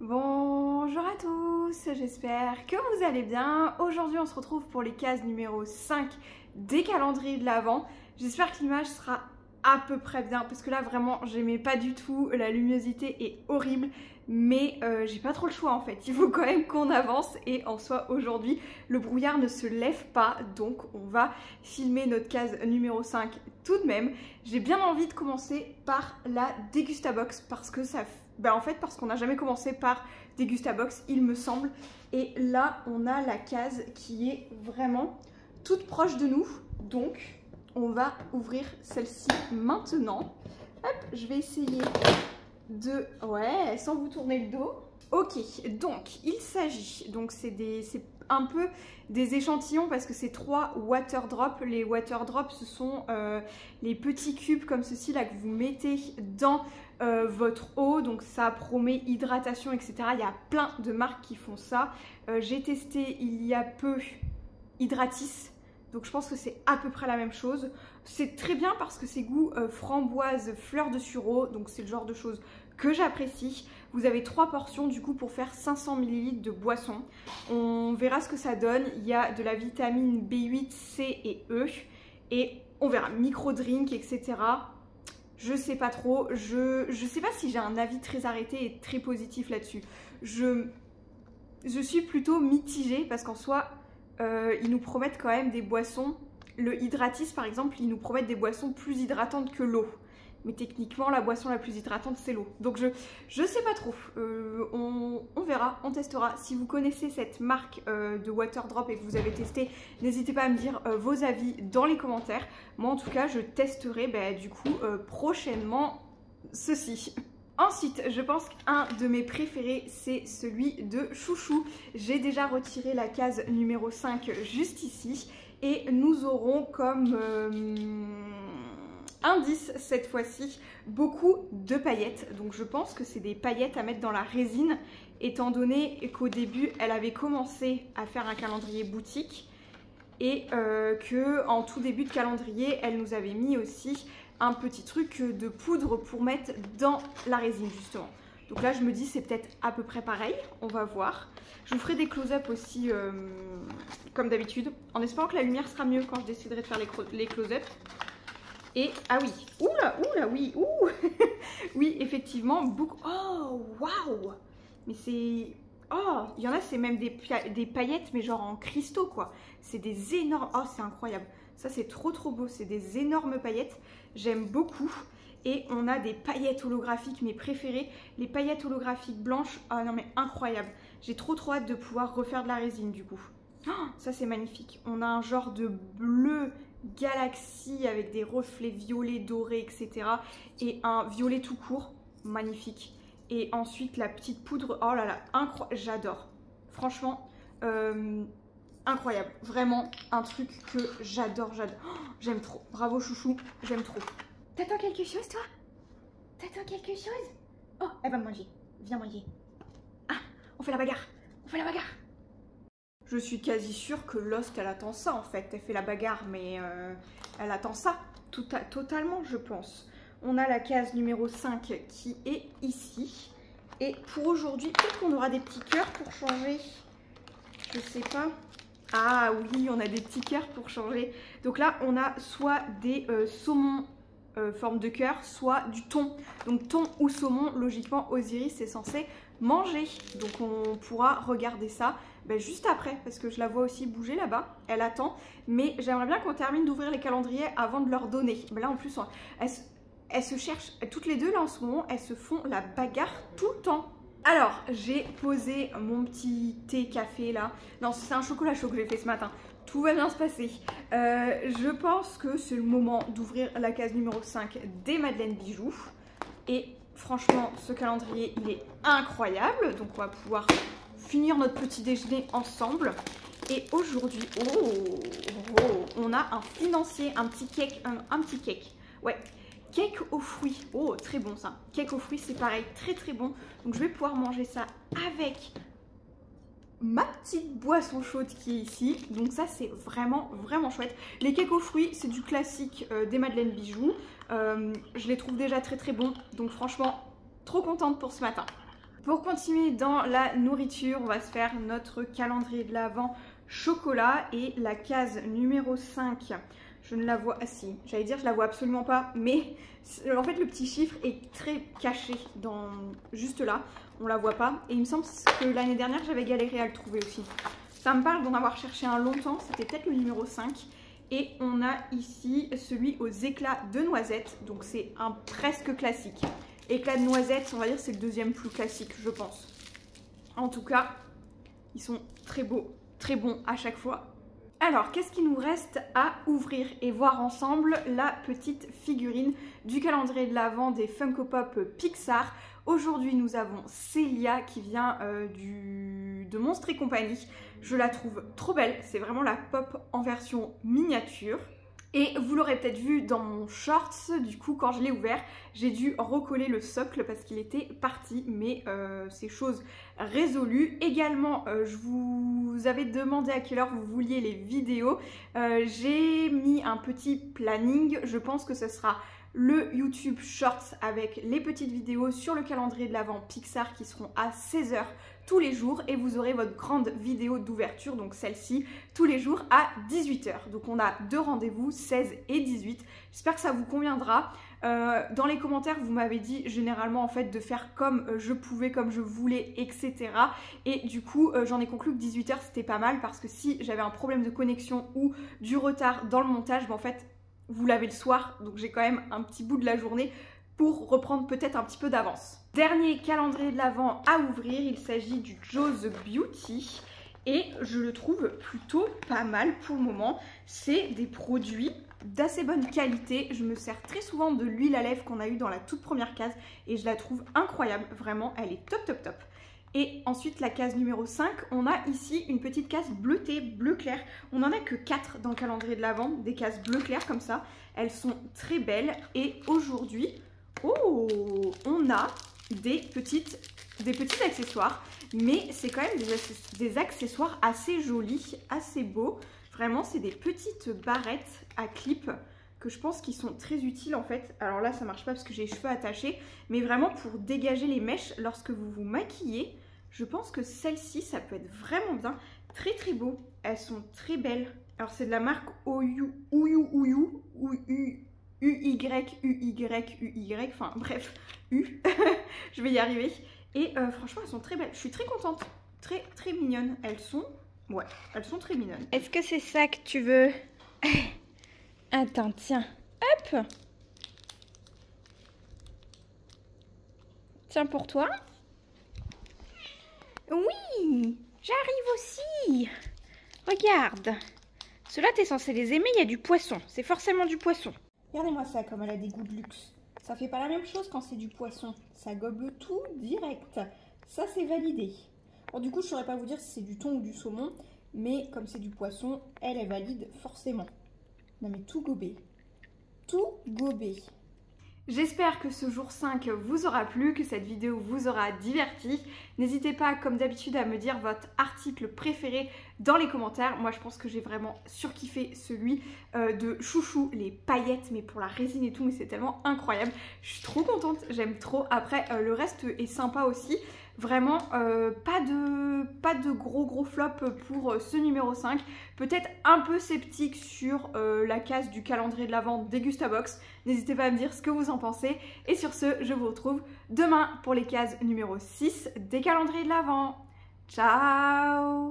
Bonjour à tous, j'espère que vous allez bien. Aujourd'hui on se retrouve pour les cases numéro 5 des calendriers de l'Avent. J'espère que l'image sera à peu près bien parce que là vraiment j'aimais pas du tout, la luminosité est horrible. Mais j'ai pas trop le choix en fait, il faut quand même qu'on avance et en soi aujourd'hui le brouillard ne se lève pas, donc on va filmer notre case numéro 5 tout de même. J'ai bien envie de commencer par la Dégustabox parce que ça... en fait parce qu'on n'a jamais commencé par Dégustabox il me semble, et là on a la case qui est vraiment toute proche de nous, donc on va ouvrir celle-ci maintenant. Hop, je vais essayer de... ouais, sans vous tourner le dos. Ok, donc il s'agit, donc c'est un peu des échantillons parce que c'est 3 water drops. Les water drops ce sont les petits cubes comme ceci là que vous mettez dans votre eau, donc ça promet hydratation etc. Il y a plein de marques qui font ça. J'ai testé il y a peu Hydratis, donc je pense que c'est à peu près la même chose. C'est très bien parce que c'est goût framboise, fleur de sureau, donc c'est le genre de choses que j'apprécie. Vous avez 3 portions du coup pour faire 500 ml de boisson. On verra ce que ça donne. Il y a de la vitamine B8, C et E. Et on verra, micro-drink, etc. Je sais pas trop. Je sais pas si j'ai un avis très arrêté et très positif là-dessus. Je suis plutôt mitigée parce qu'en soi, ils nous promettent quand même des boissons. Le Hydratis par exemple, ils nous promettent des boissons plus hydratantes que l'eau. Mais techniquement, la boisson la plus hydratante, c'est l'eau. Donc je sais pas trop. On verra, on testera. Si vous connaissez cette marque de water drop et que vous avez testé, n'hésitez pas à me dire vos avis dans les commentaires. Moi, en tout cas, je testerai du coup prochainement ceci. Ensuite, je pense qu'un de mes préférés, c'est celui de Chouchou. J'ai déjà retiré la case numéro 5 juste ici. Et nous aurons comme... indice cette fois-ci, beaucoup de paillettes. Donc je pense que c'est des paillettes à mettre dans la résine, étant donné qu'au début elle avait commencé à faire un calendrier boutique et que en tout début de calendrier elle nous avait mis aussi un petit truc de poudre pour mettre dans la résine justement. Donc là je me dis c'est peut-être à peu près pareil, on va voir. Je vous ferai des close-up aussi comme d'habitude, en espérant que la lumière sera mieux quand je déciderai de faire les close-up. Et, ah oui, oula, oui, ouh oui, effectivement, beaucoup... Oh, waouh. Mais c'est... Oh, il y en a, c'est même des paillettes, mais genre en cristaux, quoi. C'est des énormes... Oh, c'est incroyable. Ça, c'est trop beau. C'est des énormes paillettes. J'aime beaucoup. Et on a des paillettes holographiques, mes préférées. Les paillettes holographiques blanches. Ah non, mais incroyable. J'ai trop hâte de pouvoir refaire de la résine, du coup. Oh, ça, c'est magnifique. On a un genre de bleu... galaxie avec des reflets violets, dorés, etc. Et un violet tout court, magnifique. Et ensuite la petite poudre, oh là là, incroyable, j'adore. Franchement, incroyable. Vraiment un truc que j'adore, oh, j'aime trop. Bravo Chouchou, j'aime trop. T'attends quelque chose toi? T'attends quelque chose? Oh, elle va me manger. Viens manger. Ah, on fait la bagarre. On fait la bagarre. Je suis quasi sûre que Lost, elle attend ça en fait. Elle fait la bagarre, mais elle attend ça totalement, je pense. On a la case numéro 5 qui est ici. Et pour aujourd'hui, peut-être qu'on aura des petits cœurs pour changer. Je sais pas. Ah oui, on a des petits cœurs pour changer. Donc là, on a soit des saumons forme de cœur, soit du thon. Donc thon ou saumon, logiquement, Osiris est censé manger. Donc on pourra regarder ça juste après, parce que je la vois aussi bouger là-bas, elle attend, mais j'aimerais bien qu'on termine d'ouvrir les calendriers avant de leur donner. Là en plus, elles se cherchent, toutes les deux là en ce moment, elles se font la bagarre tout le temps. Alors, j'ai posé mon petit thé café là, non c'est un chocolat chaud que j'ai fait ce matin, tout va bien se passer. Je pense que c'est le moment d'ouvrir la case numéro 5 des Madeleine Bijoux, et franchement ce calendrier il est incroyable, donc on va pouvoir finir notre petit déjeuner ensemble. Et aujourd'hui, on a un financier, un petit cake, ouais, cake aux fruits. Oh, très bon ça. Cake aux fruits, c'est pareil, très bon. Donc je vais pouvoir manger ça avec ma petite boisson chaude qui est ici. Donc ça, c'est vraiment chouette. Les cakes aux fruits, c'est du classique des Madeleine Bijoux. Je les trouve déjà très bons. Donc franchement, trop contente pour ce matin. Pour continuer dans la nourriture, on va se faire notre calendrier de l'Avent chocolat et la case numéro 5. Je ne la vois, ah si, j'allais dire je la vois absolument pas, mais en fait le petit chiffre est très caché dans juste là, on la voit pas. Et il me semble que l'année dernière j'avais galéré à le trouver aussi. Ça me parle d'en avoir cherché un longtemps, c'était peut-être le numéro 5. Et on a ici celui aux éclats de noisettes, donc c'est un presque classique. Éclats de noisettes, on va dire c'est le deuxième plus classique je pense. En tout cas, ils sont très beaux, très bons à chaque fois. Alors, qu'est-ce qu'il nous reste à ouvrir et voir ensemble? La petite figurine du calendrier de l'Avent des Funko Pop Pixar. Aujourd'hui, nous avons Célia qui vient de Monstres et Compagnie. Je la trouve trop belle, c'est vraiment la pop en version miniature. Et vous l'aurez peut-être vu dans mon shorts, du coup quand je l'ai ouvert, j'ai dû recoller le socle parce qu'il était parti, mais c'est chose résolue. Également, je vous avais demandé à quelle heure vous vouliez les vidéos. J'ai mis un petit planning, je pense que ce sera le YouTube Shorts avec les petites vidéos sur le calendrier de l'Avent Pixar qui seront à 16 h tous les jours et vous aurez votre grande vidéo d'ouverture, donc celle-ci, tous les jours à 18 h. Donc on a deux rendez-vous, 16 et 18. J'espère que ça vous conviendra. Dans les commentaires, vous m'avez dit généralement en fait de faire comme je pouvais, comme je voulais, etc. Et du coup, j'en ai conclu que 18 h c'était pas mal parce que si j'avais un problème de connexion ou du retard dans le montage, ben en fait, vous l'avez le soir, donc j'ai quand même un petit bout de la journée pour reprendre peut-être un petit peu d'avance. Dernier calendrier de l'Avent à ouvrir, il s'agit du Joe's Beauty et je le trouve plutôt pas mal pour le moment. C'est des produits d'assez bonne qualité. Je me sers très souvent de l'huile à lèvres qu'on a eu dans la toute première case et je la trouve incroyable, vraiment, elle est top top top. Et ensuite la case numéro 5, on a ici une petite case bleutée, bleu clair. On n'en a que 4 dans le calendrier de l'Avent, des cases bleu clair comme ça. Elles sont très belles et aujourd'hui, oh, on a des petits accessoires. Mais c'est quand même des accessoires assez jolis, assez beaux. Vraiment, c'est des petites barrettes à clip que je pense qu'ils sont très utiles en fait. Alors là ça marche pas parce que j'ai les cheveux attachés, mais vraiment pour dégager les mèches lorsque vous vous maquillez, je pense que celle-ci ça peut être vraiment bien. Très très beau, elles sont très belles. Alors c'est de la marque Uy, enfin bref, U, je vais y arriver. Et franchement elles sont très belles, je suis très contente, très très mignonnes. Elles sont très mignonnes. Est-ce que c'est ça que tu veux? Attends, tiens, hop. Tiens pour toi. Oui, j'arrive aussi. Regarde. Ceux-là, t'es censé les aimer, il y a du poisson. C'est forcément du poisson. Regardez-moi ça, comme elle a des goûts de luxe. Ça fait pas la même chose quand c'est du poisson. Ça gobe tout direct. Ça, c'est validé. Bon, du coup, je saurais pas vous dire si c'est du thon ou du saumon. Mais comme c'est du poisson, elle est valide forcément. Non mais tout gobé. Tout gobé. J'espère que ce jour 5 vous aura plu, que cette vidéo vous aura diverti. N'hésitez pas, comme d'habitude, à me dire votre article préféré dans les commentaires. Moi, je pense que j'ai vraiment surkiffé celui de Chouchou, les paillettes, mais pour la résine et tout, mais c'est tellement incroyable. Je suis trop contente, j'aime trop. Après, le reste est sympa aussi. Vraiment, pas de gros flop pour ce numéro 5. Peut-être un peu sceptique sur la case du calendrier de l'Avent des Gustabox. N'hésitez pas à me dire ce que vous en pensez. Et sur ce, je vous retrouve demain pour les cases numéro 6 des calendriers de l'Avent. Ciao!